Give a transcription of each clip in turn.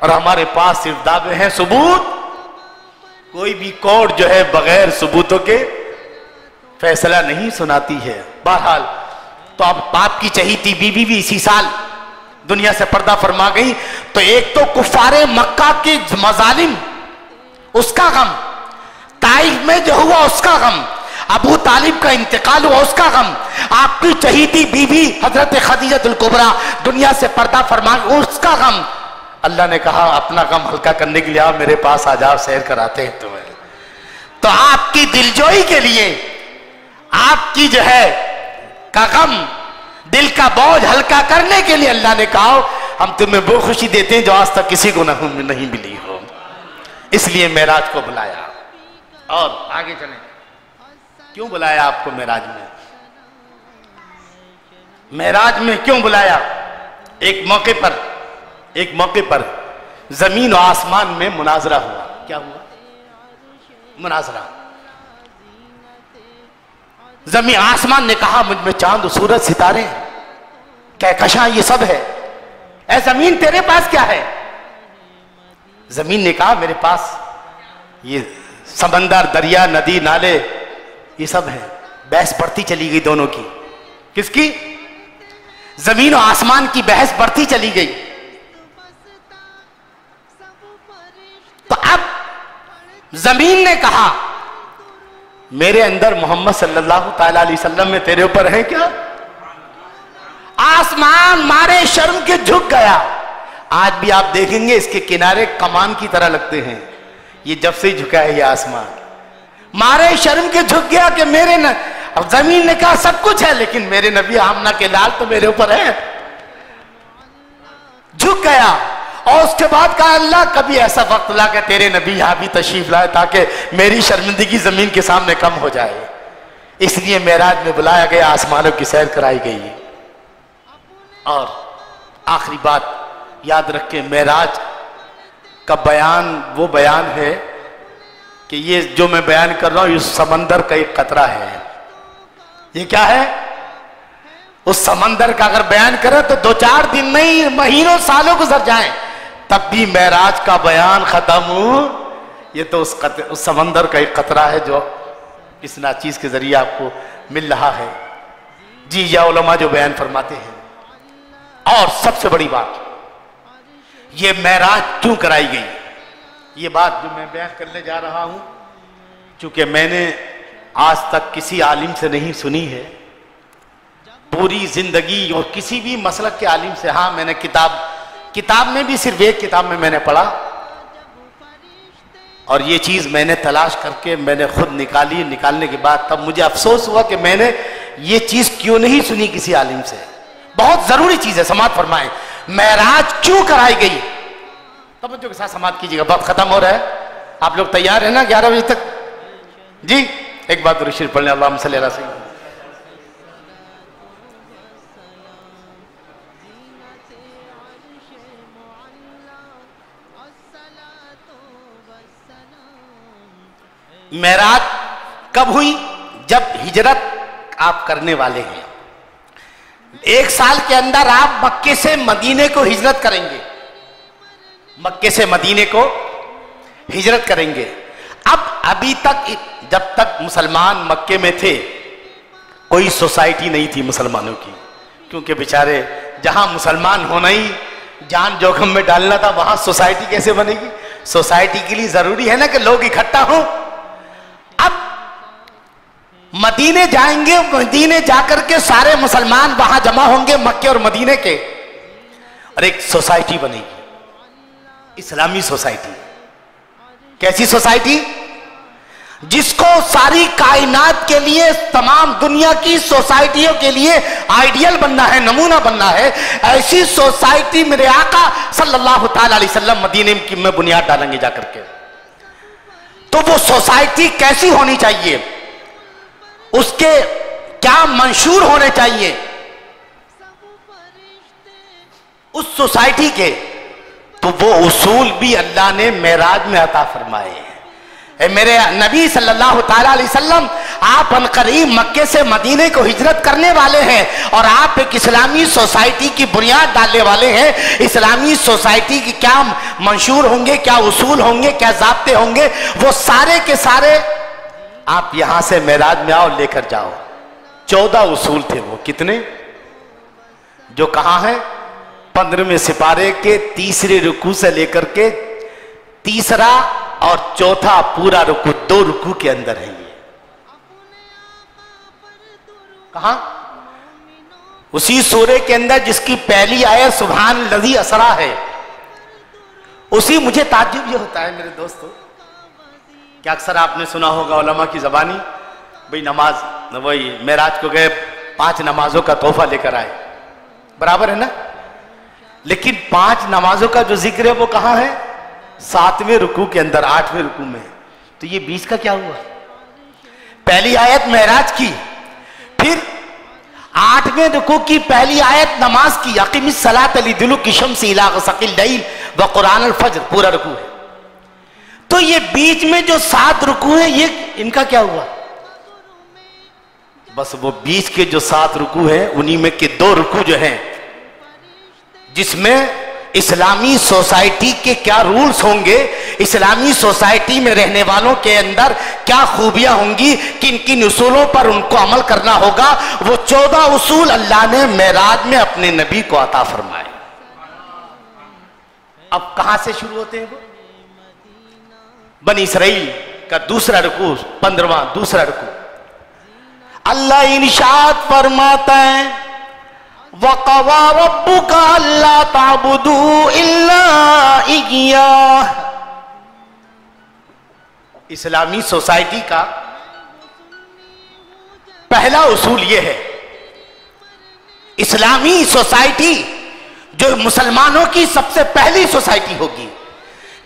اور ہمارے پاس صرف دعوے ہیں، ثبوت کوئی بھی کورٹ جو ہے بغیر ثبوتوں کے فیصلہ نہیں سناتی ہے۔ بہرحال تو اب آپ کی چہیتی بیوی بھی اسی سال دنیا سے پردہ فرما گئی، تو ایک تو کفار مکہ کے مظالم اس کا غم، طائف میں جو ہوا اس کا غم، ابو طالب کا انتقال ہوا اس کا غم، آپ کی چہیتی بیوی حضرت خدیجہ الکبریٰ دنیا سے پردہ فرما گئی اس کا غم۔ اللہ نے کہا اپنا غم ہلکا کرنے کے لیے آپ میرے پاس آ جاؤ، سیر کراتے ہیں تمہیں۔ تو آپ کی دلجوئی کے لیے، آپ کی جو ہے کا غم، دل کا بوجھ ہلکا کرنے کے لیے اللہ نے کہا ہم تمہیں وہ خوشی دیتے ہیں جو آج تک کسی کو نہیں ملی ہو، اس لیے معراج کو بلایا۔ اور آگے چلیں، کیوں بلایا آپ کو معراج میں؟ معراج میں کیوں بلایا؟ ایک موقع پر زمین و آسمان میں مناظرہ ہوا۔ کیا ہوا؟ مناظرہ۔ زمین آسمان نے کہا مجھ میں چاند و سورج ستارے ہیں، کہکشاں یہ سب ہے، اے زمین تیرے پاس کیا ہے؟ زمین نے کہا میرے پاس یہ سمندر، دریا، ندی، نالے یہ سب ہیں۔ بحث بڑھتی چلی گئی دونوں کی۔ کس کی؟ زمین و آسمان کی بحث بڑھتی چلی گئی۔ تو اب زمین نے کہا میرے اندر محمد صلی اللہ تعالی علیہ وسلم میں تیرے اوپر ہے کیا؟ آسمان مارے شرم کے جھک گیا۔ آج بھی آپ دیکھیں گے اس کے کنارے کمان کی طرح لگتے ہیں، یہ جب سے ہی جھکا ہے یہ آسمان، مارے شرم کے جھک گیا کہ میرے اب زمین نے کہا سب کچھ ہے لیکن میرے نبی آمنہ کے لال تو میرے اوپر ہے، جھک گیا۔ اور اس کے بعد کہا اللہ کبھی ایسا وقت لا کہ تیرے نبی یہاں بھی تشریف لائے تاکہ میری شرمندگی زمین کے سامنے کم ہو جائے، اس لیے معراج میں بلایا گیا، آسمانوں کی سیر کرائی گئی۔ اور آخری بات یاد رکھیں، معراج کا بیان وہ بیان ہے کہ یہ جو میں بیان کر رہا ہوں یہ سمندر کا ایک قطرہ ہے۔ یہ کیا ہے؟ اس سمندر کا اگر بیان کریں تو 2-4 دن نہیں مہینوں سالوں گزر جائیں تب بھی معراج کا بیان ختم ہو۔ یہ تو اس سمندر کا ایک قطرہ ہے جو اس ناچیز کے ذریعے آپ کو مل رہا ہے۔ جی یا علماء جو بیان فرماتے ہیں۔ اور سب سے بڑی بات، یہ معراج کیوں کرائی گئی؟ یہ بات جو میں بیان کرنے جا رہا ہوں چونکہ میں نے آج تک کسی عالم سے نہیں سنی ہے پوری زندگی، اور کسی بھی مسلک کے عالم سے، ہاں میں نے کتاب میں بھی صرف ایک کتاب میں نے پڑھا، اور یہ چیز میں نے تلاش کر کے میں نے خود نکالنے کے بعد تب مجھے افسوس ہوا کہ میں نے یہ چیز کیوں نہیں سنی کسی عالم سے۔ بہت ضروری چیز ہے، سماعت فرمائیں، معراج کیوں کرائی گئی؟ توجہ کے ساتھ سماعت کیجیے گا، بات ختم ہو رہا ہے، آپ لوگ تیار ہیں نا 11 بجے تک؟ جی ایک بات درود شریف پڑھ لیں، اللہم صلی علی سیدنا۔ معراج کب ہوئی؟ جب ہجرت آپ کرنے والے ہیں، 1 سال کے اندر آپ مکے سے مدینے کو ہجرت کریں گے، مکے سے مدینے کو ہجرت کریں گے۔ اب ابھی تک جب تک مسلمان مکے میں تھے کوئی سوسائٹی نہیں تھی مسلمانوں کی، کیونکہ بیچارے جہاں مسلمان ہونا ہی جان جوخم میں ڈالنا تھا وہاں سوسائٹی کیسے بنے گی؟ سوسائٹی کے لیے ضروری ہے نا کہ لوگ اکٹھا ہوں۔ اب مدینے جائیں گے، مدینے جا کر کے سارے مسلمان وہاں جمع ہوں گے مکے اور مدینے کے، اور ایک سوسائٹی بنے گی، اسلامی سوسائٹی۔ کیسی سوسائٹی؟ جس کو ساری کائنات کے لیے، تمام دنیا کی سوسائٹیوں کے لیے آئیڈیل بننا ہے، نمونہ بننا ہے، ایسی سوسائٹی میرے آقا صلی اللہ تعالی علیہ وسلم مدینے میں بنیاد ڈالیں گے جا کر کے۔ تو وہ سوسائٹی کیسی ہونی چاہیے، اس کے کیا منشور ہونے چاہیے اس سوسائٹی کے، تو وہ اصول بھی اللہ نے معراج میں عطا فرمائے ہیں۔ میرے نبی صلی اللہ تعالیٰ علیہ وسلم آپ عنقریب مکے سے مدینے کو ہجرت کرنے والے ہیں اور آپ ایک اسلامی سوسائٹی کی بنیاد ڈالنے والے ہیں. اسلامی سوسائٹی کی کیا منشور ہوں گے, کیا اصول ہوں گے, کیا ضابطے ہوں گے, وہ سارے کے سارے آپ یہاں سے معراج میں آؤ لے کر جاؤ. 14 اصول تھے وہ. کتنے؟ جو کہاں ہیں؟ 15ویں سپارے کے تیسرے رکوع سے لے کر کے تیسرا اور چوتھا پورا رکوع 2 رکوع کے اندر ہے. یہ کہاں؟ اسی سورے کے اندر جس کی پہلی آیت سبحان الذی اسرا ہے. اسی مجھے تعجب یہ ہوتا ہے میرے دوستو کہ اکثر آپ نے سنا ہوگا علماء کی زبانی, بھئی نماز وہی معراج کو گئے 5 نمازوں کا تحفہ لے کر آئے, برابر ہے نا. لیکن 5 نمازوں کا جو ذکر ہے وہ کہاں ہے؟ 7ویں رکوع کے اندر, 8ویں رکوع میں. تو یہ بیچ کا کیا ہوا؟ پہلی آیت معراج کی, پھر 8ویں رکوع کی پہلی آیت نماز کی, اقیم الصلاۃ لدلوک الشمس الی غسق اللیل وقرآن الفجر, پورا رکوع ہے. تو یہ بیچ میں جو 7 رکوع ہیں یہ ان کا کیا ہوا؟ بس وہ بیچ کے جو 7 رکوع ہیں انہی میں کے 2 رکوع جو ہیں جس میں اسلامی سوسائٹی کے کیا رولز ہوں گے, اسلامی سوسائٹی میں رہنے والوں کے اندر کیا خوبیاں ہوں گی, کن کن اصولوں پر ان کو عمل کرنا ہوگا, وہ 14 اصول اللہ نے معراج میں اپنے نبی کو عطا فرمائے. اب کہاں سے شروع ہوتے ہیں وہ؟ بنی اسرائیل کا دوسرا رکوع, 15واں دوسرا رکوع. اللہ ارشاد فرماتا ہے وَقَضَى رَبُّكَ أَلَّا تَعْبُدُوا إِلَّا إِيَّاهُ. اسلامی سوسائٹی کا پہلا اصول یہ ہے, اسلامی سوسائٹی جو مسلمانوں کی سب سے پہلی سوسائٹی ہوگی,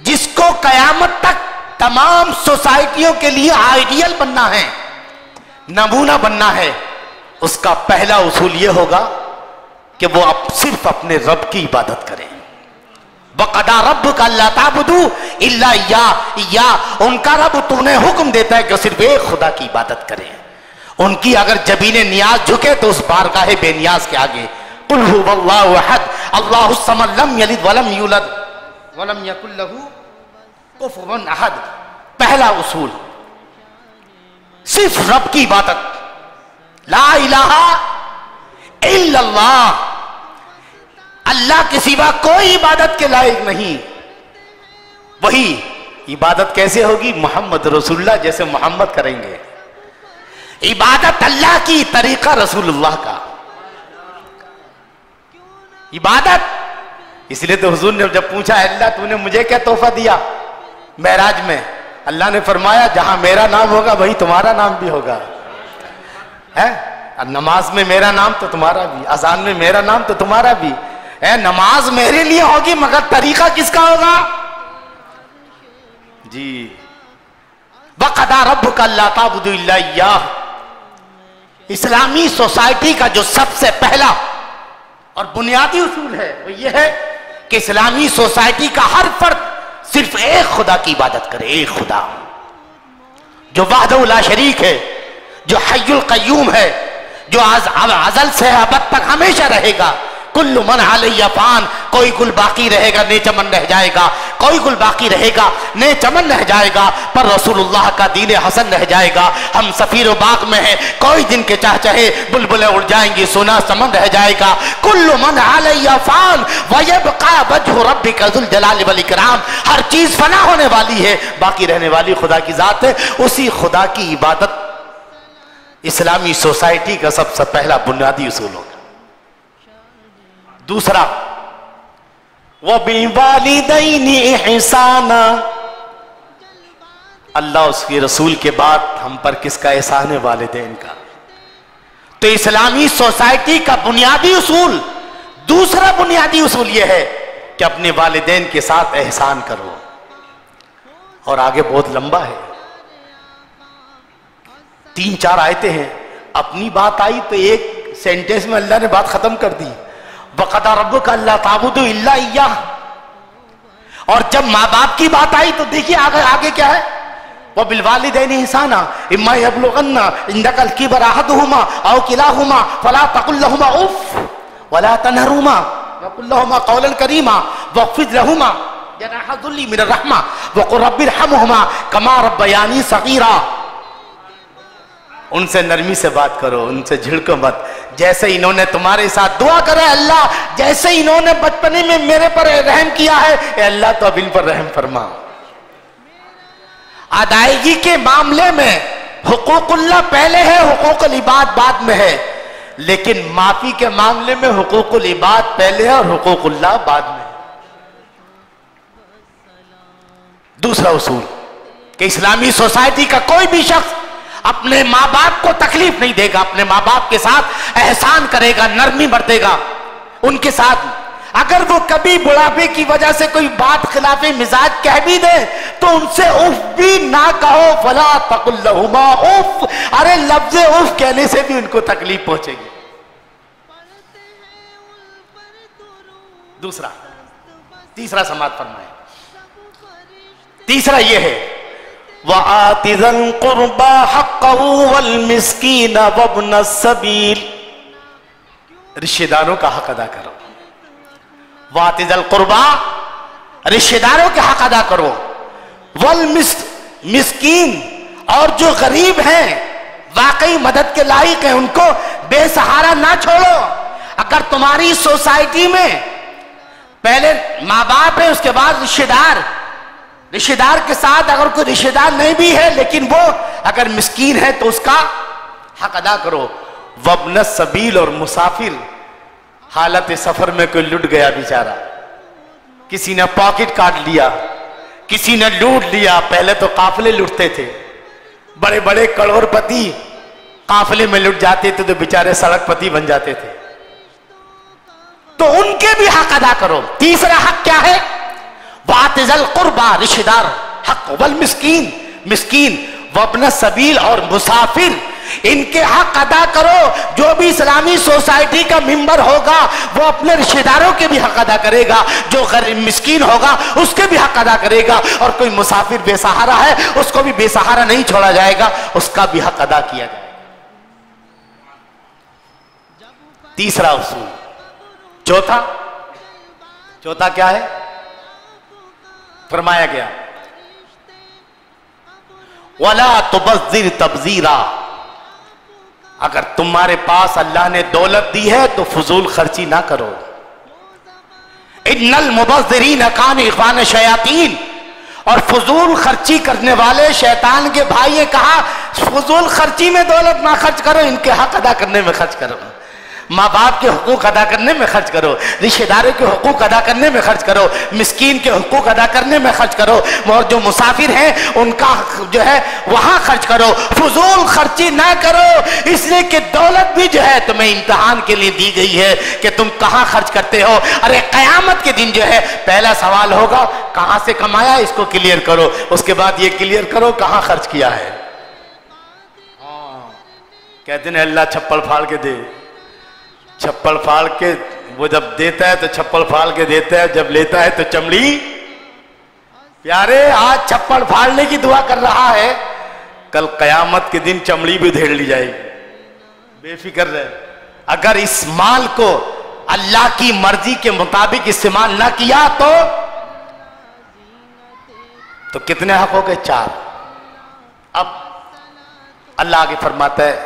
جس کو قیامت تک تمام سوسائٹیوں کے لیے آئیڈیل بننا ہے, نمونہ بننا ہے, اس کا پہلا اصول یہ ہوگا کہ وہ صرف اپنے رب کی عبادت کریں. وَقَضَى رَبُّكَ أَلَّا تَعْبُدُوا إِلَّا إِيَّاهُ. ان کا رب تو انہیں حکم دیتا ہے کہ صرف ایک خدا کی عبادت کریں. ان کی اگر جبین نیاز جھکے تو اس بارگاہ بے نیاز کے آگے قُلْ هُوَ اللَّهُ أَحَدٌ اللَّهُ الصَّمَدُ لَمْ يَلِدْ وَلَمْ يُولَدْ وَلَمْ يَكُنْ لَهُ كُفُوًا أَحَدٌ. پہلا اصول صرف رب کی عبادت, لا الہ الا اللہ, اللہ کے سوا کوئی عبادت کے لائق نہیں. وہی عبادت کیسے ہوگی؟ محمد رسول اللہ جیسے محمد کریں گے. عبادت اللہ کی, طریقہ رسول اللہ کا. عبادت اس لیے تو حضور نے جب پوچھا اللہ تو نے مجھے کیا تحفہ دیا معراج میں, اللہ نے فرمایا جہاں میرا نام ہوگا وہی تمہارا نام بھی ہوگا. نماز میں میرا نام تو تمہارا بھی, اذان میں میرا نام تو تمہارا بھی. نماز میرے لیے ہوگی مگر طریقہ کس کا ہوگا؟ جی وَقَضَى رَبُّكَ أَلَّا تَعْبُدُوا إِلَّا إِيَّاهُ. اسلامی سوسائٹی کا جو سب سے پہلا اور بنیادی اصول ہے وہ یہ ہے کہ اسلامی سوسائٹی کا ہر فرد صرف ایک خدا کی عبادت کرے, ایک خدا جو وحدہ لا شریک ہے, جو حی القیوم ہے, جو ازل سے ابد تک ہمیشہ رہے گا. کل من علیہ فان, کوئی گل باقی رہے گا نئے چمن رہ جائے گا, کوئی گل باقی رہے گا نئے چمن رہ جائے گا, پر رسول اللہ کا دین حسن رہ جائے گا. ہم سفیر و باغ میں ہیں, کوئی دن کے چاہے بلبلیں اڑ جائیں گی, سونا چمن رہ جائے گا. کل من علیہ فان ویبقى وجہ ربک ذو الجلال والاکرام. ہر چیز فنا ہونے والی ہے, باقی رہنے والی خدا کی ذات ہے. اسی خدا کی عبادت اسلامی سوسائٹی کا سب سے پہلا بنیادی اصول ہوگا. دوسرا وَبِالْوَالِدَيْنِ إِحْسَانًا. اللہ اس کے رسول کے بعد ہم پر کس کا احسان ہے؟ والدین کا. تو اسلامی سوسائٹی کا بنیادی اصول, دوسرا بنیادی اصول یہ ہے کہ اپنے والدین کے ساتھ احسان کرو. اور آگے بہت لمبا ہے, 3-4 آیتیں ہیں. اپنی بات آئی تو ایک سینٹنس میں اللہ نے بات ختم کر دی, وَقَضَى رَبُّكَ أَلَّا تَعْبُدُوا إِلَّا إِيَّاهُ. اور جب ماں باپ کی بات آئی تو دیکھیے آگے کیا ہے, وبالوالدین احسانا اما یبلغن عندک الکبر احدہما او کلاہما فلا تقل لہما اف ولا تنہرہما وقل لہما قولا کریما واخفض لہما جناح الذل من الرحمہ وقل رب ارحمہما کما ربیانی صغیرا. ان سے نرمی سے بات کرو، ان سے جھڑکو مت. جیسے انہوں نے تمہارے ساتھ دعا کرے اللہ، جیسے انہوں نے بچپنے میں میرے پر رحم کیا ہے، اے اللہ تو اب ان پر رحم فرما. ادائیگی کے معاملے میں حقوق اللہ پہلے ہے، حقوق العباد بعد میں ہے، لیکن معافی کے معاملے میں حقوق العباد پہلے ہے اور حقوق اللہ بعد میں ہے. دوسرا اصول کہ اسلامی سوسائٹی کا کوئی بھی شخص اپنے ماں باپ کو تکلیف نہیں دے گا، اپنے ماں باپ کے ساتھ احسان کرے گا، نرمی برتے گا ان کے ساتھ. اگر وہ کبھی بڑھاپے کی وجہ سے کوئی بات خلاف مزاج کہہ بھی دے تو ان سے اف بھی نہ کہو، فلا تقل لہما اف. ارے لفظ اف کہنے سے بھی ان کو تکلیف پہنچے گی. تیسرا سماعت فرمائے. تیسرا یہ ہے وَآتِ ذَا الْقُرْبَى حَقَّهُ وَالْمِسْكِينَ وَابْنَ السَّبِيلِ. رشتہ داروں کا حق ادا کرو. وَآتِ ذَا الْقُرْبَى رشتہ داروں کے حق ادا کرو. والمسکین اور جو غریب ہیں واقعی مدد کے لائق ہیں ان کو بے سہارا نہ چھوڑو. اگر تمہاری سوسائٹی میں پہلے ماں باپ ہے اس کے بعد رشتہ دار کے ساتھ اگر کوئی رشتہ دار نہیں بھی ہے لیکن وہ اگر مسکین ہے تو اس کا حق ادا کرو. وابن السبیل اور مسافر، حالت سفر میں کوئی لٹ گیا بیچارہ، کسی نے پاکٹ کاٹ لیا، کسی نے لوٹ لیا. پہلے تو قافلے لٹتے تھے، بڑے بڑے کروڑ پتی قافلے میں لٹ جاتے تھے تو بیچارے سڑک پتی بن جاتے تھے. تو ان کے بھی حق ادا کرو. تیسرا حق کیا ہے؟ وَآتِ ذَا الْقُرْبَى رشتہ دار حق، والمسکین مسکین، وابن السبیل اور مسافر، ان کے حق ادا کرو. جو بھی اسلامی سوسائٹی کا ممبر ہوگا وہ اپنے رشتہ داروں کے بھی حق ادا کرے گا، جو غریب مسکین ہوگا اس کے بھی حق ادا کرے گا، اور کوئی مسافر بے سہارا ہے اس کو بھی بے سہارا نہیں چھوڑا جائے گا، اس کا بھی حق ادا کیا جائے گا. تیسرا اصول. چوتھا کیا ہے؟ فرمایا گیا وَلَا تُبَذِّرْ تَبْذِيرًا. اگر تمہارے پاس اللہ نے دولت دی ہے تو فضول خرچی نہ کرو. اِنَّ الْمُبَذِّرِينَ كَانُوا إِخْوَانَ الشَّيَاطِينَ. اور فضول خرچی کرنے والے شیطان کے بھائی نے کہا فضول خرچی میں دولت نہ خرچ کرو، ان کے حق ادا کرنے میں خرچ کرو، ماں باپ کے حقوق ادا کرنے میں خرچ کرو، رشتہ داروں کے حقوق ادا کرنے میں خرچ کرو، مسکین کے حقوق ادا کرنے میں خرچ کرو، اور جو مسافر ہیں ان کا جو ہے وہاں خرچ کرو. فضول خرچی نہ کرو، اس لیے کہ دولت بھی جو ہے تمہیں امتحان کے لیے دی گئی ہے کہ تم کہاں خرچ کرتے ہو. ارے قیامت کے دن جو ہے پہلا سوال ہوگا کہاں سے کمایا، اس کو کلیئر کرو، اس کے بعد یہ کلیئر کرو کہاں خرچ کیا ہے. کہتے ہیں اللہ چھپڑ پھاڑ کے دے، چھپڑ پھاڑ کے وہ جب دیتا ہے تو چھپڑ پھاڑ کے دیتا ہے، جب لیتا ہے تو چمڑی. پیارے آج چھپڑ پھاڑنے کی دعا کر رہا ہے، کل قیامت کے دن چمڑی بھی دھیڑ لی جائے گی. بے فکر رہے. اگر اس مال کو اللہ کی مرضی کے مطابق استعمال نہ کیا تو کتنے حق ہو گئے؟ 4. اب اللہ آگے فرماتا ہے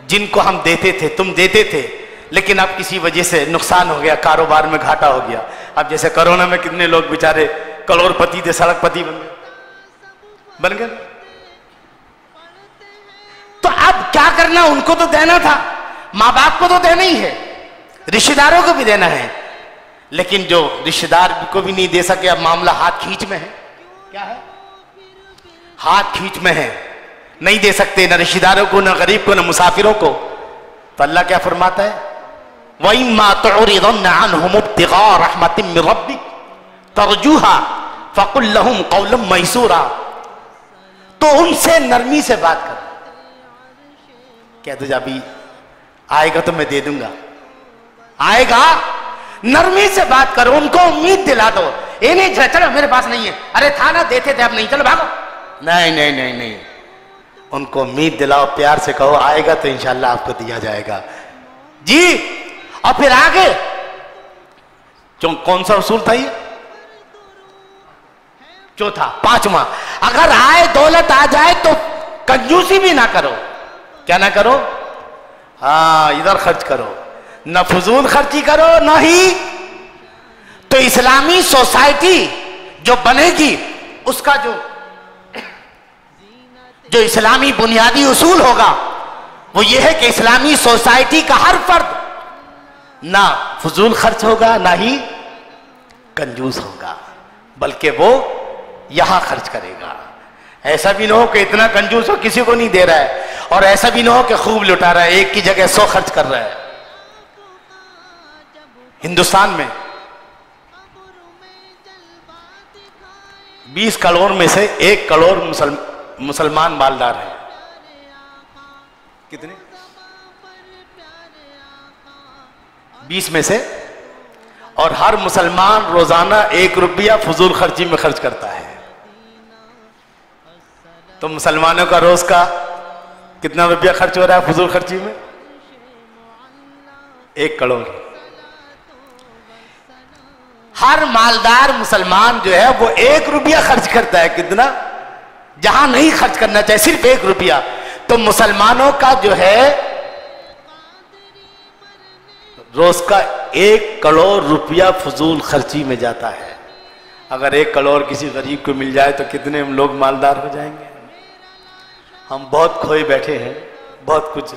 جن کو ہم دیتے تھے، تم دیتے تھے، لیکن اب کسی وجہ سے نقصان ہو گیا، کاروبار میں گھاٹا ہو گیا. اب جیسے کرونا میں کتنے لوگ بیچارے کروڑ پتی تھے سڑک پتی بن گئے. تو اب کیا کرنا؟ ان کو تو دینا تھا، ماں باپ کو تو دینا ہی ہے، رشتہ داروں کو بھی دینا ہے، لیکن جو رشتہ دار کو بھی نہیں دے سکے اب معاملہ ہاتھ کھینچ میں ہے. کیا ہے؟ ہاتھ کھینچ میں ہے، نہیں دے سکتے نہ رشتہ داروں کو، نہ غریب کو، نہ مسافروں کو. تو اللہ کیا فرماتا ہے؟ وَإِمَّا تُعْرِضَنَّ عَنْهُمُ ابْتِغَاءَ رَحْمَةٍ مِّن رَّبِّكَ تَرْجُوهَا فَقُلْ لَهُمْ قَوْلًا مَيْسُورًا. تو ان سے نرمی سے بات کر، کہہ دو ابھی آئے گا تو میں دے دوں گا، آئے گا، نرمی سے بات کرو، ان کو امید دلا دو. یہ نہیں چلو میرے پاس نہیں ہے، ارے تھا نا دیتے تھے اب نہیں، چلو بھاگو. نہیں نہیں نہیں نہیں، ان کو امید دلاؤ، پیار سے کہو آئے گا تو انشاءاللہ آپ کو دیا جائے گا جی۔ اور پھر آگے کون سا اصول تھا یہ؟ چوتھا، پانچواں، اگر آئے دولت آ جائے تو کنجوسی بھی نہ کرو۔ کیا نہ کرو؟ ہاں، ادھر خرچ کرو، نہ فضول خرچی کرو نہ ہی۔ تو اسلامی سوسائٹی جو بنے گی اس کا جو اسلامی بنیادی اصول ہوگا وہ یہ ہے کہ اسلامی سوسائٹی کا ہر فرد نہ فضول خرچ ہوگا نہ ہی کنجوس ہوگا، بلکہ وہ یہاں خرچ کرے گا۔ ایسا بھی نہ ہو کہ اتنا کنجوس ہو کسی کو نہیں دے رہا ہے، اور ایسا بھی نہ ہو کہ خوب لٹا رہا ہے، ایک کی جگہ 100 خرچ کر رہا ہے۔ ہندوستان میں 20 کروڑ میں سے 1 کروڑ مسلمان مالدار ہیں۔ کتنے؟ 20 میں سے، اور ہر مسلمان روزانہ 1 روپیہ فضول خرچی میں خرچ کرتا ہے۔ تو مسلمانوں کا روز کا کتنا روپیہ خرچ ہو رہا ہے فضول خرچی میں؟ 1 کروڑ۔ ہر مالدار مسلمان جو ہے وہ 1 روپیہ خرچ کرتا ہے۔ کتنا؟ جہاں نہیں خرچ کرنا چاہیے، صرف 1 روپیہ۔ تو مسلمانوں کا جو ہے روز کا 1 کروڑ روپیہ فضول خرچی میں جاتا ہے۔ اگر 1 کروڑ کسی غریب کو مل جائے تو کتنے ہم لوگ مالدار ہو جائیں گے۔ ہم بہت کھوئے بیٹھے ہیں، بہت کچھ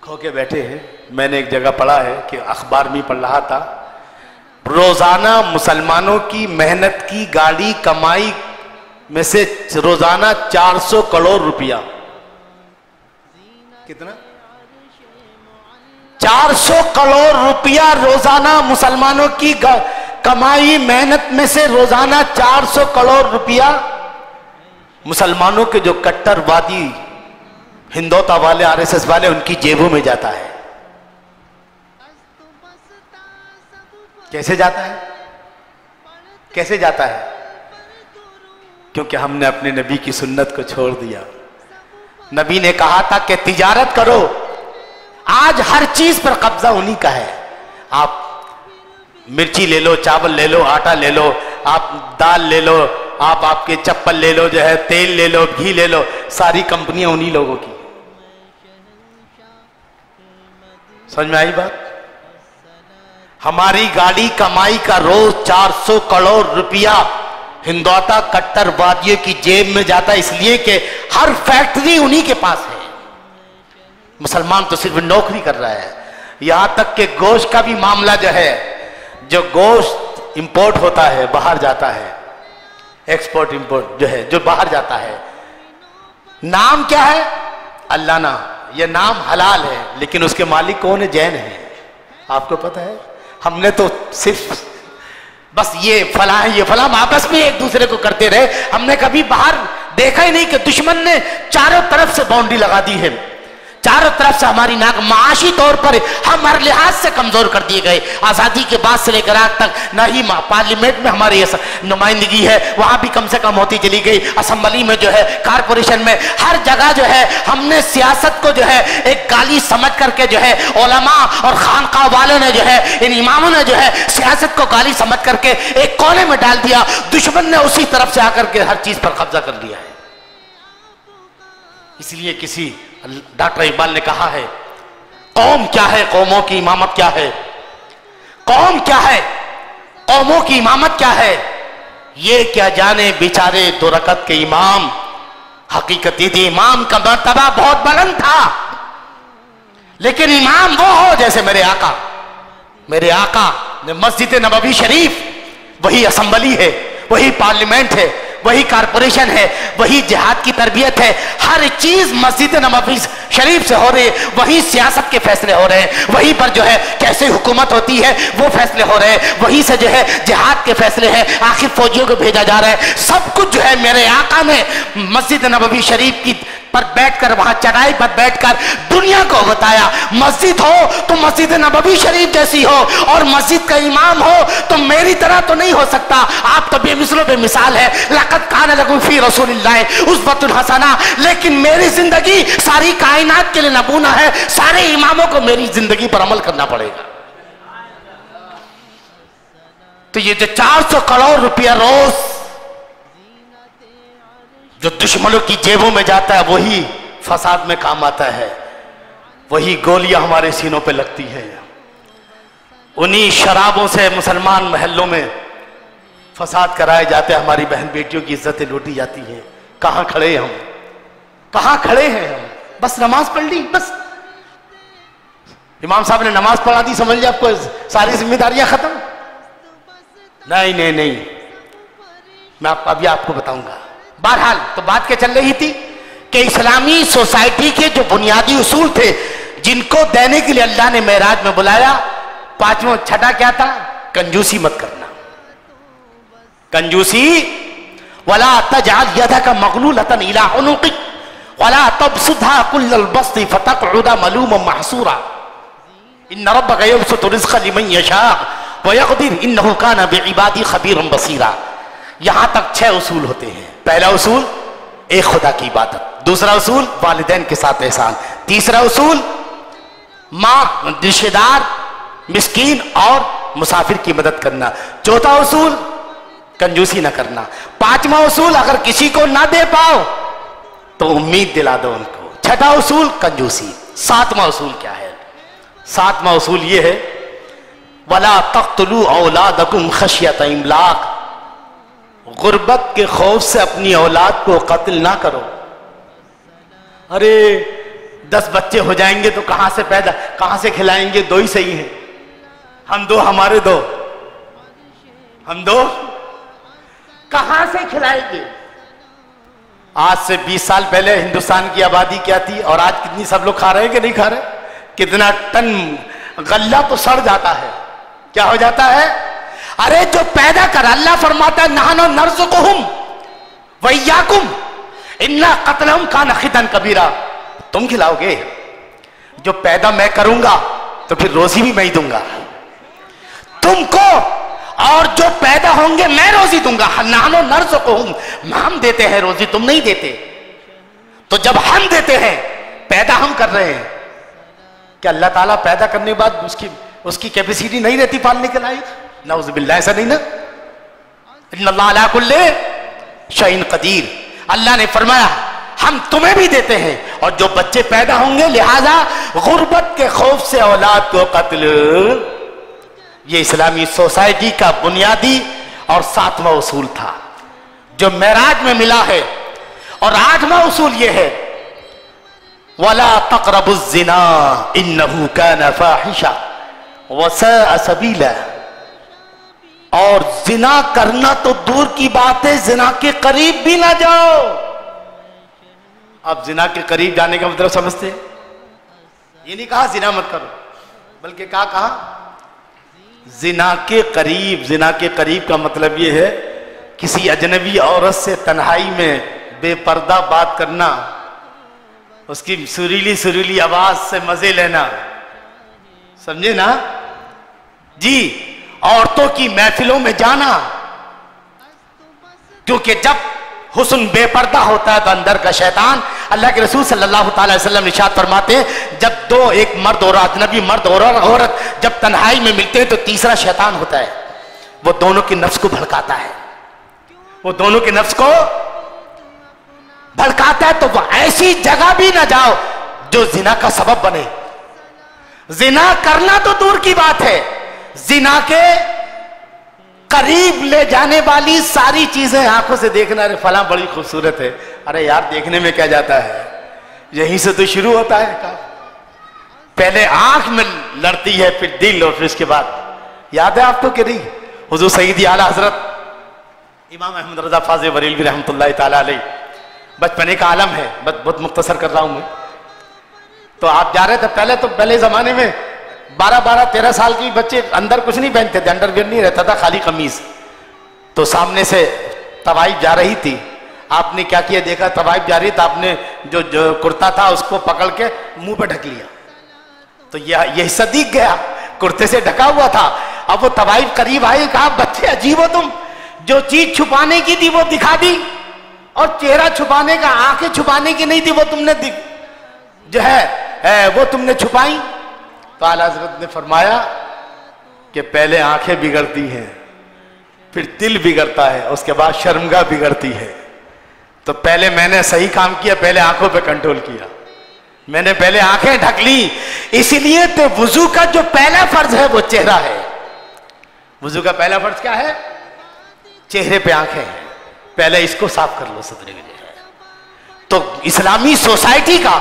کھو کے بیٹھے ہیں۔ میں نے ایک جگہ پڑھا ہے کہ اخبار میں پڑھ رہا تھا، روزانہ مسلمانوں کی محنت کی گاڑی کمائی میں سے روزانہ 400 کروڑ روپیہ۔ کتنا؟ 400 کروڑ روپیہ روزانہ مسلمانوں کی کمائی محنت میں سے روزانہ 400 کروڑ روپیہ مسلمانوں کے جو کٹر وادی ہندوتا والے RSS والے ان کی جیبوں میں جاتا ہے۔ کیسے جاتا ہے؟ کیسے جاتا ہے؟ کیونکہ ہم نے اپنے نبی کی سنت کو چھوڑ دیا۔ نبی نے کہا تھا کہ تجارت کرو، آج ہر چیز پر قبضہ انہی کا ہے۔ آپ مرچی لے لو، چاول لے لو، آٹا لے لو، آپ دال لے لو، آپ کے چپل لے لو، جو ہے تیل لے لو، گھی لے لو، ساری کمپنیاں انہی لوگوں کی۔ سمجھ میں آئی بات؟ ہماری گاڑی کمائی کا روز 400 کروڑ روپیہ ہندوتا کٹر وادیوں کی جیب میں جاتا ہے، اس لیے کہ ہر فیکٹری انہی کے پاس ہے۔ مسلمان تو صرف نوکری کر رہا ہے۔ یہاں تک کہ گوشت کا بھی معاملہ جو ہے، جو گوشت امپورٹ ہوتا ہے باہر جاتا ہے، ایکسپورٹ امپورٹ جو ہے جو باہر جاتا ہے، نام کیا ہے؟ اللہ نا، یہ نام حلال ہے، لیکن اس کے مالک کون ہے؟ جین ہے۔ آپ کو پتہ ہے؟ ہم نے تو صرف بس یہ فلاں ہے، یہ فلاں آپس میں ایک دوسرے کو کرتے رہے، ہم نے کبھی باہر دیکھا ہی نہیں کہ دشمن نے چاروں طرف سے باؤنڈری لگا دی ہے، چاروں طرف سے ہماری معاشی طور پر ہم ہر لحاظ سے کمزور کر دیے گئے۔ آزادی کے بعد سے لے کر آج تک نہ ہی پارلیمنٹ میں ہماری نمائندگی ہے، وہاں بھی کم سے کم ہوتی چلی گئی، اسمبلی میں جو ہے، کارپوریشن میں، ہر جگہ جو ہے ہم نے سیاست کو جو ہے ایک گالی سمجھ کر کے جو ہے علماء اور خانقاہ والوں نے جو ہے، ان اماموں نے جو ہے سیاست کو گالی سمجھ کر کے ایک کونے میں ڈال دیا۔ دشمن نے اسی طرف سے آ کر کے ہر چیز پر قبضہ کر لیا ہے۔ اس لیے کسی ڈاکٹر اقبال نے کہا ہے، قوم کیا ہے، قوموں کی امامت کیا ہے، قوم کیا ہے، قوموں کی امامت کیا ہے، یہ کیا جانے بیچارے دو رکعت کے امام۔ حقیقت یہ تھی، امام کا مرتبہ بہت بلند تھا، لیکن امام وہ ہو جیسے میرے آقا نے مسجد نبوی شریف، وہی اسمبلی ہے، وہی پارلیمنٹ ہے، وہی کارپوریشن ہے، وہی جہاد کی تربیت ہے، ہر چیز مسجد نبوی شریف سے ہو رہی ہے، وہی سیاست کے فیصلے ہو رہے ہیں، وہی پر جو ہے کیسے حکومت ہوتی ہے وہ فیصلے ہو رہے ہیں، وہی سے جو ہے جہاد کے فیصلے ہیں، آخر فوجیوں کو بھیجا جا رہا ہے، سب کچھ جو ہے میرے آقا نے مسجد نبوی شریف کی پر بیٹھ کر, وہاں چٹائی پر بیٹھ کر دنیا کو بتایا مسجد ہو تو مسجد نبوی شریف جیسی ہو, اور مسجد کا امام ہو تو میری طرح تو نہیں ہو سکتا, آپ تو بے مثل و بے مثال ہے. لقد کان لکم فی رسول اللہ اسوۃ حسنہ, لیکن میری زندگی ساری کائنات کے لیے نمونہ ہے. سارے اماموں کو میری زندگی پر عمل کرنا پڑے گا. تو یہ جو 400 کروڑ روپیہ روز جو دشمنوں کی جیبوں میں جاتا ہے وہی فساد میں کام آتا ہے, وہی گولیاں ہمارے سینوں پہ لگتی ہیں. انہی شرابوں سے مسلمان محلوں میں فساد کرائے جاتے ہیں, ہماری بہن بیٹیوں کی عزتیں لوٹی جاتی ہیں. کہاں کھڑے ہیں ہم, کہاں کھڑے ہیں ہم؟ بس نماز پڑھ لی, بس امام صاحب نے نماز پڑھا دی, سمجھ لیا آپ کو ساری ذمہ داریاں ختم. نہیں نہیں نہیں, میں ابھی آپ کو بتاؤں گا. بہرحال تو بات کیا چل رہی تھی کہ اسلامی سوسائٹی کے جو بنیادی اصول تھے جن کو دینے کے لیے اللہ نے معراج میں بلایا, پانچواں چھٹا کیا تھا؟ کنجوسی مت کرنا. کنجوسی, ولا تجعل يدك مغلولة إلى عنقك ولا تبسطها كل البسط فتقعد ملوما محسورا إن ربك يبسط الرزق لمن يشاء ويقدر إنه كان بعباده خبيرا بصيرا. یہاں تک 6 اصول ہوتے ہیں. پہلا اصول ایک خدا کی عبادت, دوسرا اصول والدین کے ساتھ احسان, تیسرا اصول ماں, رشتہ دار, مسکین اور مسافر کی مدد کرنا, چوتھا اصول کنجوسی نہ کرنا, پانچواں اصول اگر کسی کو نہ دے پاؤ تو امید دلا دو ان کو, چھٹا اصول کنجوسی. ساتواں اصول کیا ہے؟ ساتواں اصول یہ ہے وَلَا تَقْتُلُوا أَوْلَادَكُمْ خَشْيَةَ إِمْلَاقٍ, غربت کے خوف سے اپنی اولاد کو قتل نہ کرو. ارے 10 بچے ہو جائیں گے تو کہاں سے کھلائیں گے؟ 2 ہی صحیح ہیں, ہم 2 ہمارے 2, ہم 2 کہاں سے کھلائیں گے؟ آج سے 20 سال پہلے ہندوستان کی آبادی کیا تھی اور آج کتنی سب لوگ کھا رہے ہیں کہ نہیں کھا رہے؟ کتنا ٹن غلہ تو سڑ جاتا ہے, کیا ہو جاتا ہے؟ ارے جو پیدا کر, اللہ فرماتا ہے نحن نرزقہم وإیاکم ان قتلہم کان خطا کبیرا. تم کھلاؤ گے, جو پیدا میں کروں گا تو پھر روزی بھی میں ہی دوں گا تم کو, اور جو پیدا ہوں گے میں روزی دوں گا. نحن نرزقہم, ہم دیتے ہیں روزی, تم نہیں دیتے. تو جب ہم دیتے ہیں, پیدا ہم کر رہے ہیں, کہ اللہ تعالیٰ پیدا کرنے کے بعد اس کی کیپیسٹی نہیں رہتی پالنے کے لائق؟ نعوذ باللہ, ایسا نہیں نا. ان اللہ علی کل شیء قدیر. اللہ نے فرمایا ہم تمہیں بھی دیتے ہیں, اور جو بچے پیدا ہوں گے لہذا غربت کے خوف سے اولاد کو قتل. یہ اسلامی سوسائٹی کا بنیادی اور 7واں اصول تھا جو معراج میں ملا ہے. اور 8واں اصول یہ ہے وَلَا تَقْرَبُوا الزِّنَا إِنَّهُ كَانَ فَاحِشًا وَسَاءَ سَبِيلًا. اور زنا کرنا تو دور کی بات ہے, زنا کے قریب بھی نہ جاؤ. اب زنا کے قریب جانے کا مطلب سمجھتے ہیں؟ یہ نہیں کہا زنا مت کرو, بلکہ کہا زنا کے قریب. زنا کے قریب کا مطلب یہ ہے کسی اجنبی عورت سے تنہائی میں بے پردہ بات کرنا, اس کی سریلی آواز سے مزے لینا, سمجھے نا جی. عورتوں کی محفلوں میں جانا, کیونکہ جب حسن بے پردہ ہوتا ہے تو اندر کا شیطان, اللہ کے رسول صلی اللہ تعالی وسلم ارشاد فرماتے ہیں جب ایک مرد اور اجنبی مرد اور عورت جب تنہائی میں ملتے ہیں تو تیسرا شیطان ہوتا ہے, وہ دونوں کے نفس کو بھڑکاتا ہے, وہ دونوں کے نفس کو بھڑکاتا ہے. تو وہ ایسی جگہ بھی نہ جاؤ جو زنا کا سبب بنے. زنا کرنا تو دور کی بات ہے, زنا کے قریب لے جانے والی ساری چیزیں آنکھوں سے دیکھنا, ارے فلاں بڑی خوبصورت ہے, ارے یار دیکھنے میں کیا جاتا ہے, یہیں سے تو شروع ہوتا ہے. پہلے آنکھ میں لڑتی ہے, پھر دل, اور پھر اس کے بعد یاد ہے آپ کو کہ نہیں, حضور سیدی اعلیٰ حضرت امام احمد رضا فاضل بریلوی رحمۃ اللہ تعالیٰ علیہ, بچپنے کا عالم ہے, بہت مختصر کر رہا ہوں میں. تو آپ جا رہے تھے, پہلے زمانے میں 12-13 سال کی بچے اندر کچھ نہیں پہنتے تھے, انڈر ویئر نہیں رہتا تھا, خالی قمیض. تو سامنے سے طوائف جا رہی تھی, آپ نے کیا کیا, دیکھا طوائف جا رہی, تو آپ نے جو کرتا تھا اس کو پکڑ کے منہ پہ ڈھک لیا، تو یہ حصہ دیکھ گیا، کرتے سے ڈھکا ہوا تھا۔ اب وہ طوائف قریب آئی، کہا بچے عجیب ہو تم، جو چیز چھپانے کی تھی وہ دکھا دی، اور چہرہ چھپانے کا، آنکھیں چھپانے کی نہیں تھی وہ تم نے جو ہے وہ تم نے چھپائی۔ تو اعلیٰ حضرت نے فرمایا کہ پہلے آنکھیں بگڑتی ہیں، پھر دل بگڑتا ہے، اس کے بعد شرمگاہ بگڑتی ہے۔ تو پہلے میں نے صحیح کام کیا، پہلے آنکھوں پہ کنٹرول کیا، میں نے پہلے آنکھیں ڈھک لی۔ اسی لیے تو وضو کا جو پہلا فرض ہے وہ چہرہ ہے۔ وضو کا پہلا فرض کیا ہے؟ چہرے پہ آنکھیں ہیں، پہلے اس کو صاف کر لو صدر کے لیے۔ تو اسلامی سوسائٹی کا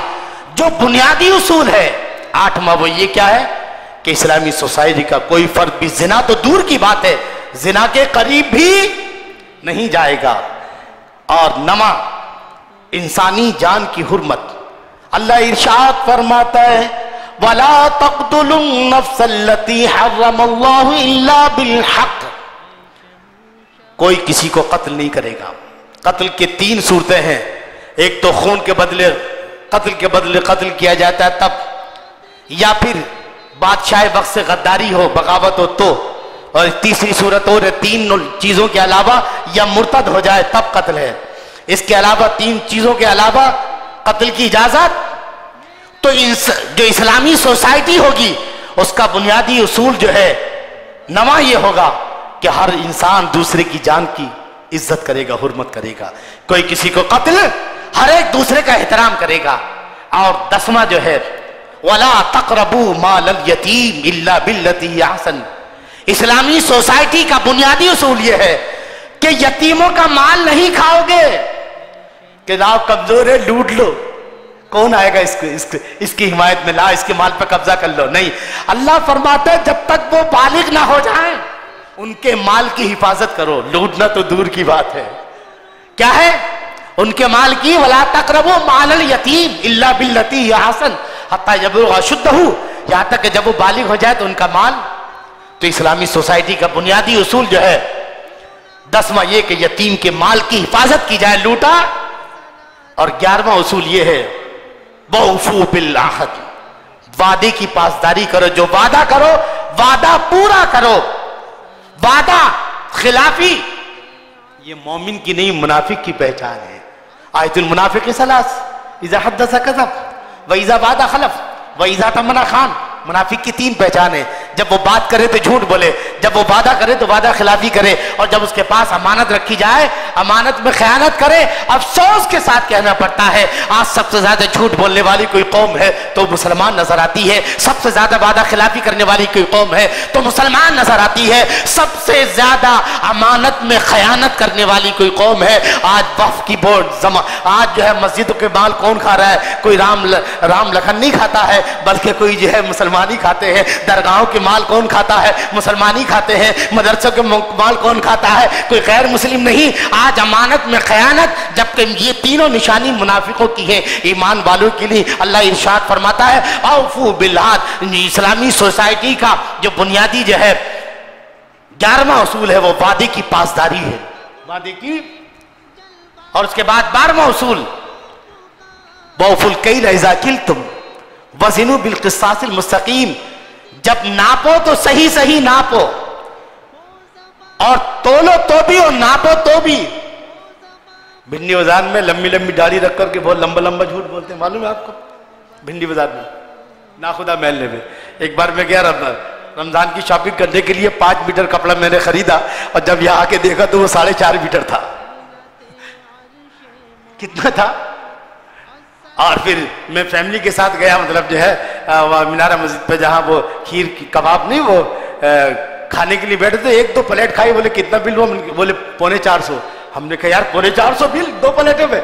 جو بنیادی اصول ہے 8واں، وہ یہ کیا ہے کہ اسلامی سوسائٹی کا کوئی فرد بھی زنا تو دور کی بات ہے، زنا کے قریب بھی نہیں جائے گا۔ اور 9واں، انسانی جان کی حرمت۔ اللہ ارشاد فرماتا ہے وَلَا تَقْتُلُوا النَّفْسَ الَّتِي حَرَّمَ اللَّهُ إِلَّا بِالْحَقِّ، کوئی کسی کو قتل نہیں کرے گا۔ قتل کے 3 صورتیں ہیں، ایک تو خون کے بدلے قتل کیا جاتا ہے تب، یا پھر بادشاہ وقت سے غداری ہو، بغاوت ہو تو، اور تیسری صورت اور 3 چیزوں کے علاوہ یا مرتد ہو جائے تب قتل ہے۔ اس کے علاوہ 3 چیزوں کے علاوہ قتل کی اجازت۔ تو جو اسلامی سوسائٹی ہوگی اس کا بنیادی اصول جو ہے 9واں یہ ہوگا کہ ہر انسان دوسرے کی جان کی عزت کرے گا، حرمت کرے گا، کوئی کسی کو قتل، ہر ایک دوسرے کا احترام کرے گا۔ اور 10واں جو ہے وَلَا تَقْرَبُوا مَالَ الْيَتِيمِ إِلَّا بِالَّتِي هِيَ أَحْسَنُ، اسلامی سوسائٹی کا بنیادی اصول یہ ہے کہ یتیموں کا مال نہیں کھاؤ گے، کہ آپ کمزور ہے لوٹ لو، کون آئے گا اس کی حمایت میں، لا اس کے مال پہ قبضہ کر لو، نہیں۔ اللہ فرماتا ہے جب تک وہ بالغ نہ ہو جائیں ان کے مال کی حفاظت کرو، لوٹنا تو دور کی بات ہے۔ کیا ہے؟ ان کے مال کی وَلَا تَقْرَبُوا مَالَ الْيَتِيمِ إِلَّا بِالَّتِي هِيَ أَحْسَنُ حَتَّى يَبْلُغَ أَشُدَّهُ، یہاں تک کہ جب وہ بالغ ہو جائے تو ان کا مال۔ تو اسلامی سوسائٹی کا بنیادی اصول جو ہے 10واں یہ کہ یتیم کے مال کی حفاظت کی جائے، لوٹا۔ اور 11واں اصول یہ ہے وَأَوْفُوا بِالْعَهْدِ، وعدے کی پاسداری کرو، جو وعدہ کرو وعدہ پورا کرو۔ وعدہ خلافی یہ مومن کی نہیں منافق کی پہچان ہے۔ آیت المنافق ثلاث، اذا حدث کذب واذا وعد خلف واذا اؤتمن خان۔ منافق کی 3 پہچان ہے، جب وہ بات کرے تو جھوٹ بولے، جب وہ وعدہ کرے تو وعدہ خلافی کرے، اور جب اس کے پاس امانت رکھی جائے امانت میں خیانت کرے۔ افسوس کے ساتھ کہنا پڑتا ہے آج سب سے زیادہ جھوٹ بولنے والی کوئی قوم ہے تو مسلمان نظر آتی ہے، سب سے زیادہ وعدہ خلافی کرنے والی کوئی قوم ہے تو مسلمان نظر آتی ہے، سب سے زیادہ امانت میں خیانت کرنے والی کوئی قوم ہے۔ آج وقف کی بورڈ آج جو ہے مسجدوں کے مال کون کھا رہا ہے؟ کوئی رام لکھن نہیں کھاتا ہے، بلکہ کوئی جو ہے مسلمان ہی کھاتے ہیں۔ درگاہوں کے مال کون کھاتا ہے؟ مسلمان ہی کھاتے ہیں۔ مدرسوں کے مال کون کھاتا ہے؟ کوئی غیر مسلم نہیں۔ آج امانت میں خیانت، جبکہ یہ تینوں نشانی منافقوں کی ہیں، ایمان والوں کی نہیں۔ اللہ ارشاد فرماتا ہے اوفو بالعہد۔ اسلامی سوسائٹی کا جو بنیادی جو ہے 11واں اصول ہے وہ وعدے کی پاسداری ہے، وعدے کی۔ اور اس کے بعد 12واں اصول وَأَوْفُوا الْكَيْلَ إِذَا كِلْتُمْ وَزِنُوا بِالْقِسْطَاسِ الْمُسْتَقِيمِ، جب ناپو تو صحیح صحیح ناپو، اور تولو تو بھی اور ناپو تو بھی۔ بھنڈی بازار میں لمبی لمبی داڑھی رکھ کر کے بہت لمبا لمبا جھوٹ بولتے ہیں، معلوم ہے آپ کو؟ بھنڈی بازار میں ناخدا محلے میں ایک بار میں گیا رمضان کی شاپنگ کرنے کے لیے، 5 میٹر کپڑا میں نے خریدا، اور جب یہاں آ کے دیکھا تو وہ 4.5 میٹر تھا۔ کتنا تھا؟ اور پھر میں فیملی کے ساتھ گیا، مطلب جو ہے مینارہ مسجد پہ جہاں وہ کھیر کباب نہیں وہ کھانے کے لیے بیٹھے تھے، 1-2 پلیٹ کھائی، بولے کتنا بل ہوا؟ بولے 450۔ ہم نے کہا یار 450 بل 2 پلیٹوں میں؟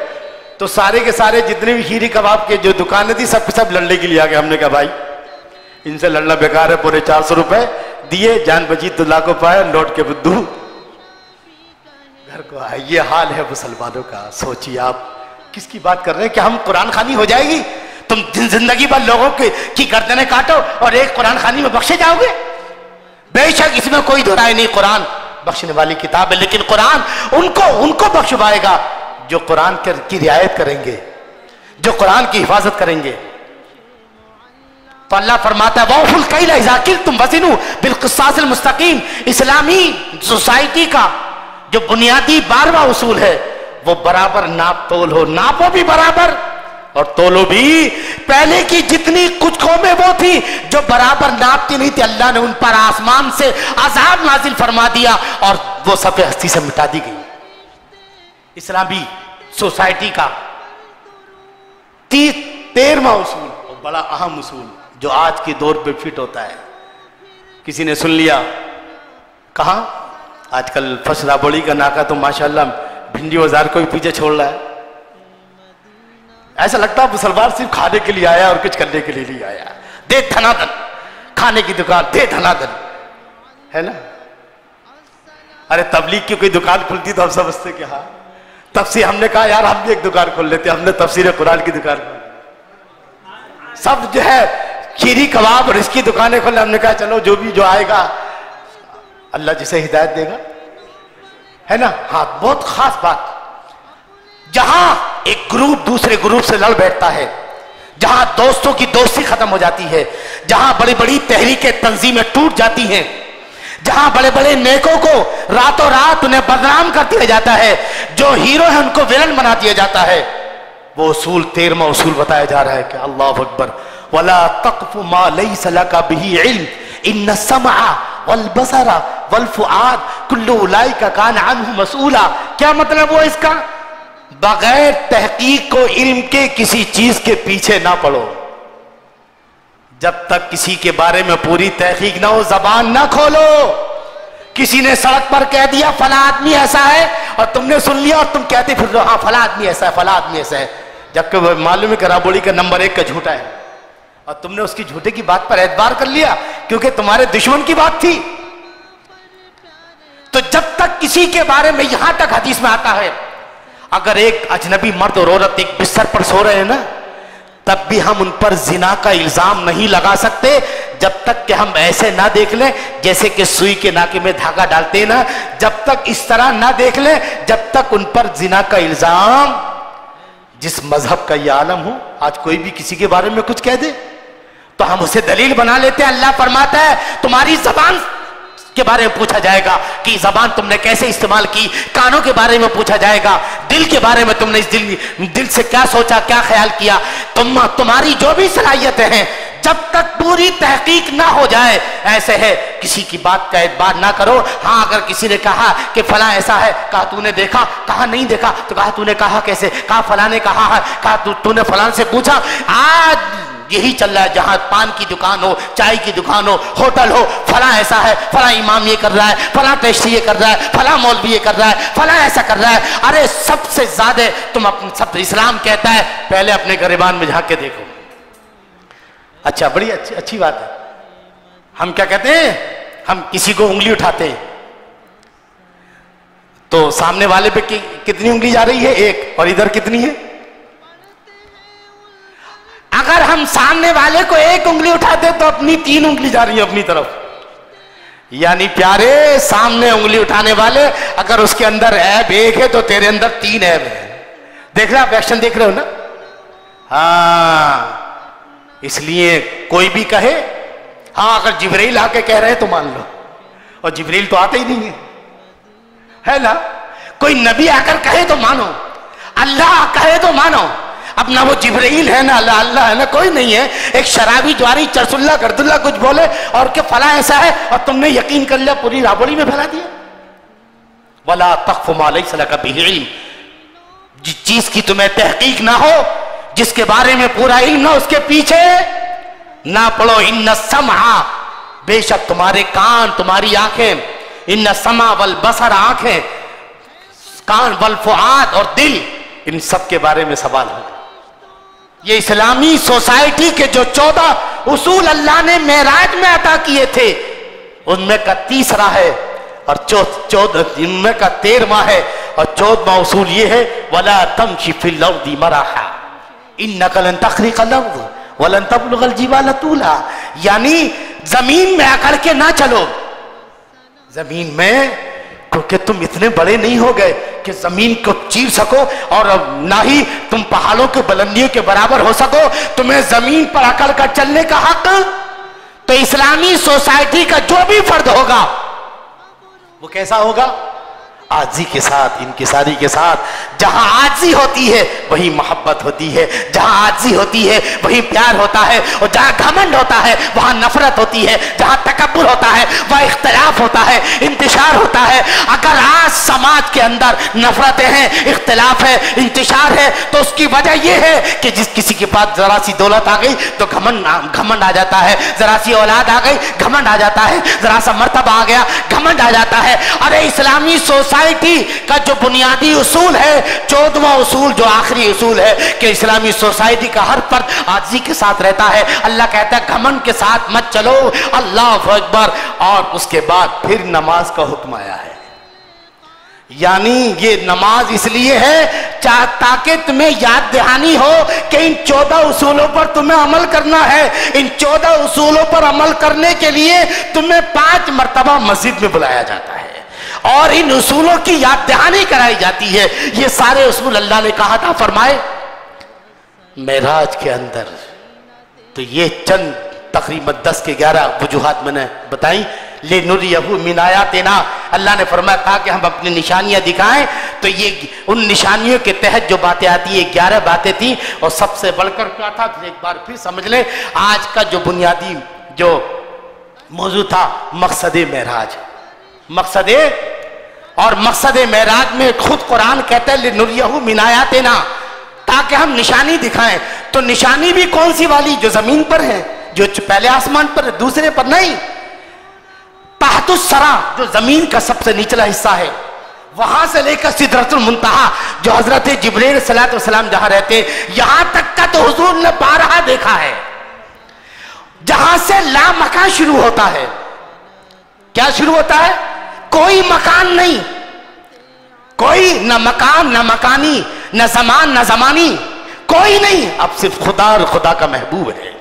تو سارے کے سارے جتنے بھی کھیری کباب کے جو دکانیں تھی سب لڑنے کے لیے آ گئے۔ ہم نے کہا بھائی ان سے لڑنا بیکار ہے، 450 روپے دیے، جان بچی تو لاکھوں پائے، لوٹ کے بدو گھر کو آئے۔ یہ حال ہے مسلمانوں کا۔ سوچیے آپ کس کی بات کر رہے ہیں کہ ہم قرآن خوانی ہو جائے گی؟ تم زندگی بھر لوگوں کی گردنیں کاٹو اور ایک قرآن خوانی میں بخشے جاؤ گے؟ بے شک اس میں کوئی دو رائے نہیں، قرآن بخشنے والی کتاب ہے، لیکن قرآن ان کو بخشوائے گا جو قرآن کی رعایت کریں گے، جو قرآن کی حفاظت کریں گے. تو اللہ فرماتا ہے وَأَوْفُوا الْكَيْلَ إِذَا كِلْتُمْ وَزِنُوا بِالْقِسْطَاسِ الْمُسْتَقِيمِ. اسلامی سوسائٹی کا جو بنیادی 12واں اصول ہے وہ برابر ناپ تول ہو. ناپو بھی برابر اور تولو بھی. پہلے کی جتنی کچھ قومیں وہ تھی جو برابر ناپتی نہیں تھی, اللہ نے ان پر آسمان سے عذاب نازل فرما دیا اور وہ صفحہ ہستی سے مٹا دی گئی. اسلامی سوسائٹی کا 13واں اصول اور بڑا اہم اصول جو آج کے دور پہ فٹ ہوتا ہے. کسی نے سن لیا کہاں آج کل فسرا بوڑی کا ناکا تو ماشاءاللہ بھنڈی بازار کو بھی پیچھے چھوڑ رہا ہے. ایسا لگتا ہے مسلمان صرف کھانے کے لیے آیا اور کچھ کرنے کے لیے نہیں آیا. دے دھنا دھن کھانے کی دکان, دے دھنا دھن, ہے نا. ارے تبلیغ کی کوئی دکان کھلتی تو ہم سمجھتے کہ ہاں تفسیر. ہم نے کہا یار ہم بھی ایک دکان کھول لیتے, ہم نے تفسیر قرآن کی دکان کھول. سب جو ہے کھیری کباب اور اس کی دکانیں کھولے. ہم نے کہا چلو جو بھی جو آئے گا اللہ جسے ہدایت دے گا, ہے نا. ہاں بہت خاص بات, جہاں ایک گروپ دوسرے گروپ سے لڑ بیٹھتا ہے, جہاں دوستوں کی دوستی ختم ہو جاتی ہے, جہاں بڑی بڑی تحریکیں تنظیمیں ٹوٹ جاتی ہیں, جہاں بڑے بڑے نیکوں کو راتوں رات انہیں بدنام کر دیا جاتا ہے, جو ہیرو ہیں ان کو ویلن بنا دیا جاتا ہے, وہ اصول 13واں اصول بتایا جا رہا ہے کہ اللہ اکبر وَلَا تَقْفُ مَا لَيْسَ لَكَ بِهِ عِلْمٍ إِنَّ السَّمْعَ وَالْبَصَرَ وَالْفُؤَادَ كُلُّ أُولَئِكَ كَانَ عَنْهُ مسئولا. کیا مطلب ہوا اس کا؟ بغیر تحقیق و علم کے کسی چیز کے پیچھے نہ پڑو. جب تک کسی کے بارے میں پوری تحقیق نہ ہو زبان نہ کھولو. کسی نے سڑک پر کہہ دیا فلاں آدمی ایسا ہے اور تم نے سن لیا اور تم کہتے پھر ہاں فلاں آدمی ایسا ہے, فلاں آدمی ایسا ہے, جبکہ وہ معلوم ہے کہ رابوڑی کا نمبر 1 کا جھوٹا ہے اور تم نے اس کی جھوٹے کی بات پر اعتبار کر لیا کیونکہ تمہارے دشمن کی بات تھی. تو جب تک کسی کے بارے میں, یہاں تک حدیث میں آتا ہے اگر ایک اجنبی مرد اور عورت ایک بستر پر سو رہے ہیں نا, تب بھی ہم ان پر زنا کا الزام نہیں لگا سکتے جب تک کہ ہم ایسے نہ دیکھ لیں جیسے کہ سوئی کے ناکے میں دھاگا ڈالتے ہیں نا, جب تک اس طرح نہ دیکھ لیں جب تک ان پر زنا کا الزام, جس مذہب کا یہ عالم ہو, آج کوئی بھی کسی کے بارے میں کچھ کہہ دے تو ہم اسے دلیل بنا لیتے ہیں. اللہ فرماتا ہے تمہاری زبان کے بارے میں پوچھا جائے گا کہ زبان تم نے کیسے استعمال کی, کانوں کے بارے میں پوچھا جائے گا, دل کے بارے میں تم نے اس دل سے کیا سوچا, کیا خیال کیا. تمہاری جو بھی صلاحیتیں ہیں جب تک پوری تحقیق نہ ہو جائے, ایسے ہے کسی کی بات کا اعتبار نہ کرو. ہاں اگر کسی نے کہا کہ فلاں ایسا ہے, کہا تو نے دیکھا, کہا نہیں دیکھا, تو کہا تو نے کہا کیسے, کہا فلاں نے کہا ہے, کہا تو نے فلاں سے پوچھا. آج یہی چل رہا ہے, جہاں پان کی دکان ہو, چائے کی دکان ہو, ہوٹل ہو, فلاں ایسا ہے, فلاں امام یہ کر رہا ہے, فلاں ٹیسٹی یہ کر رہا ہے, فلاں مولوی یہ کر رہا ہے, فلاں ایسا کر رہا ہے. ارے سب سے زیادہ تم سب اسلام کہتا ہے پہلے اپنے گریبان میں جھانک کے دیکھو. اچھا بڑی اچھی بات ہے. ہم کیا کہتے ہیں, ہم کسی کو انگلی اٹھاتے ہیں تو سامنے والے پہ کتنی انگلی جا رہی ہے, 1, اور ادھر کتنی ہے. اگر ہم سامنے والے کو 1 انگلی اٹھاتے تو اپنی 3 انگلی جا رہی ہے اپنی طرف. یعنی پیارے سامنے انگلی اٹھانے والے, اگر اس کے اندر عیب 1 ہے تو تیرے اندر 3 عیب ہے. دیکھ رہے آپ ایکشن دیکھ رہے ہو نا. ہاں اس لیے کوئی بھی کہے, ہاں اگر جبرائیل آ کے کہہ رہے تو مان لو, اور جبرائیل تو آتے ہی نہیں ہے نا. کوئی نبی آ کر کہے تو مانو, اللہ کہے تو مانو. اب نہ وہ جبرائیل ہے نہ اللہ ہے, نہ کوئی نہیں ہے. ایک شرابی جواری چرس اللہ گرد اللہ کچھ بولے اور کہ فلاں ایسا ہے اور تم نے یقین کر لیا, پوری رابڑی میں پھیلا دیا. وَلَا تَقْفُ مَا لَيْسَ لَكَ بِهِ عِلْمٍ, جس چیز کی تمہیں تحقیق نہ ہو, جس کے بارے میں پورا علم نہ, اس کے پیچھے نہ پڑو. ان السمع, بے شک تمہارے کان, تمہاری آنکھیں, ان السمع والبصر, آنکھیں, کان, والفؤاد, اور دل, ان سب کے بارے میں سوال ہوگا. یہ اسلامی سوسائٹی کے جو 14 اصول اللہ نے معراج میں عطا کیے تھے ان میں کا 30واں ہے اور ان میں کا 13واں ہے, اور 14واں اصول یہ ہے وَلَا تَمْشِ فِي الْأَرْضِ مَرَحًا إِنَّكَ لَن تَخْرِقَ الْأَرْضَ وَلَن تَبْلُغَ الْجِبَالَ طُولًا. یعنی زمین میں اکڑ کے نہ چلو, زمین میں کیونکہ تم اتنے بڑے نہیں ہو گئے کہ زمین کو چیر سکو اور نہ ہی تم پہاڑوں کے بلندیوں کے برابر ہو سکو. تمہیں زمین پر اکڑ کر چلنے کا حق. تو اسلامی سوسائٹی کا جو بھی فرد ہوگا وہ کیسا ہوگا؟ عاجزی کے ساتھ، انکساری کے ساتھ. جہاں عاجزی ہوتی ہے وہی محبت ہوتی ہے، جہاں عاجزی ہوتی ہے وہی پیار ہوتا ہے، اور جہاں گھمنڈ ہوتا ہے وہاں نفرت ہوتی ہے، جہاں تکبر ہوتا ہے وہاں اختلاف ہوتا ہے، انتشار ہوتا ہے. اگر آج سماج کے اندر نفرتیں ہیں، اختلاف ہے، انتشار ہے، تو اس کی وجہ یہ ہے کہ جس کسی کے پاس ذرا سی دولت آ گئی تو گھمنڈ آ جاتا ہے، ذرا سی اولاد آ گئی گھمنڈ آ جاتا ہے، ذرا سا مرتبہ آ گیا گھمنڈ آ جاتا ہے. ارے اسلامی سوسائٹی کا جو بنیادی اصول ہے، 14واں اصول جو آخری اصول ہے کہ اسلامی سوسائٹی کا ہر فرد عاجزی کے ساتھ رہتا ہے. اللہ کہتا ہے گھمنڈ کے ساتھ مت چلو، اللہ اکبر. اور اس کے بعد پھر نماز کا حکم آیا ہے. یعنی یہ نماز اس لیے ہے تاکہ تمہیں یاد دہانی ہو کہ ان 14 اصولوں پر تمہیں عمل کرنا ہے. ان 14 اصولوں پر عمل کرنے کے لیے تمہیں 5 مرتبہ مسجد میں بلایا جاتا ہے اور ان اصولوں کی یاد دہانی کرائی جاتی ہے. یہ سارے اصول اللہ نے کہا تھا، فرمائے معراج کے اندر. تو یہ چند تقریباً 10 کے 11 وجوہات میں نے بتائیں. لِنُرِيَهُ مِنْ آیَاتِنَا، اللہ نے فرمایا تاکہ ہم اپنی نشانیاں دکھائیں. تو یہ ان نشانیوں کے تحت جو باتیں آتی ہیں 11 باتیں تھیں. اور سب سے بڑھ کر کیا تھا ایک بار پھر سمجھ لیں. آج کا جو بنیادی جو موضوع تھا مقصد معراج. مقصد معراج میں خود قرآن کہتا ہے لِنُرِيَهُ مِنْ آیَاتِنَا، تاکہ ہم نشانی دکھائیں. تو نشانی بھی کون سی والی؟ جو زمین پر ہے، جو پہلے آسمان پر ہے، دوسرے پر نہیں. تحت الثری، جو زمین کا سب سے نچلا حصہ ہے، وہاں سے لے کر سدرۃ المنتہا جو حضرت جبرائیل علیہ الصلوۃ والسلام جہاں رہتے، یہاں تک کا تو حضور نے بارہا دیکھا ہے. جہاں سے لا مکان شروع ہوتا ہے. کیا شروع ہوتا ہے؟ کوئی مکان نہیں، کوئی نہ مکان نہ مکانی، نہ زمان نہ زمانی، کوئی نہیں. اب صرف خدا اور خدا کا محبوب ہے.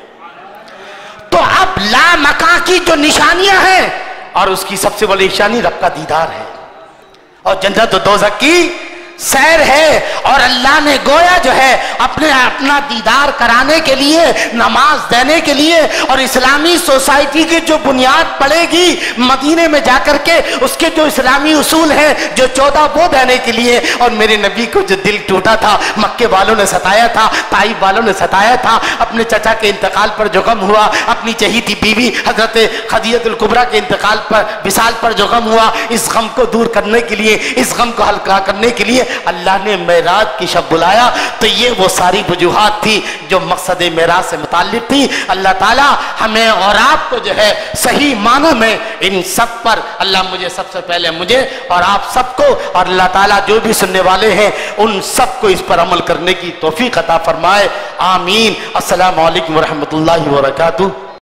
تو اب لا مکان کی جو نشانیاں ہیں، اور اس کی سب سے بڑی نشانی رب کا دیدار ہے اور جنت و دوزخ کی سیر ہے. اور اللہ نے گویا جو ہے اپنا دیدار کرانے کے لیے، نماز دینے کے لیے، اور اسلامی سوسائٹی کی جو بنیاد پڑے گی مدینے میں جا کر کے، اس کے جو اسلامی اصول ہیں جو 14 وہ دینے کے لیے. اور میرے نبی کو جو دل ٹوٹا تھا، مکے والوں نے ستایا تھا، طائف والوں نے ستایا تھا، اپنے چچا کے انتقال پر جو غم ہوا، اپنی چہیتی بیوی حضرت خدیجہ الکبریٰ کے انتقال پر، وصال پر جو غم ہوا، اس غم کو دور کرنے کے لیے، اس غم کو ہلکا کرنے کے لیے اللہ نے معراج کی شب بلایا. تو یہ وہ ساری وجوہات تھی جو مقصد معراج سے متعلق تھی. اللہ تعالی ہمیں اور آپ کو جو ہے صحیح معنی میں ان سب پر، اللہ مجھے سب سے پہلے مجھے اور آپ سب کو، اور اللہ تعالی جو بھی سننے والے ہیں ان سب کو اس پر عمل کرنے کی توفیق عطا فرمائے. آمین. السلام علیکم ورحمۃ اللہ وبرکاتہ.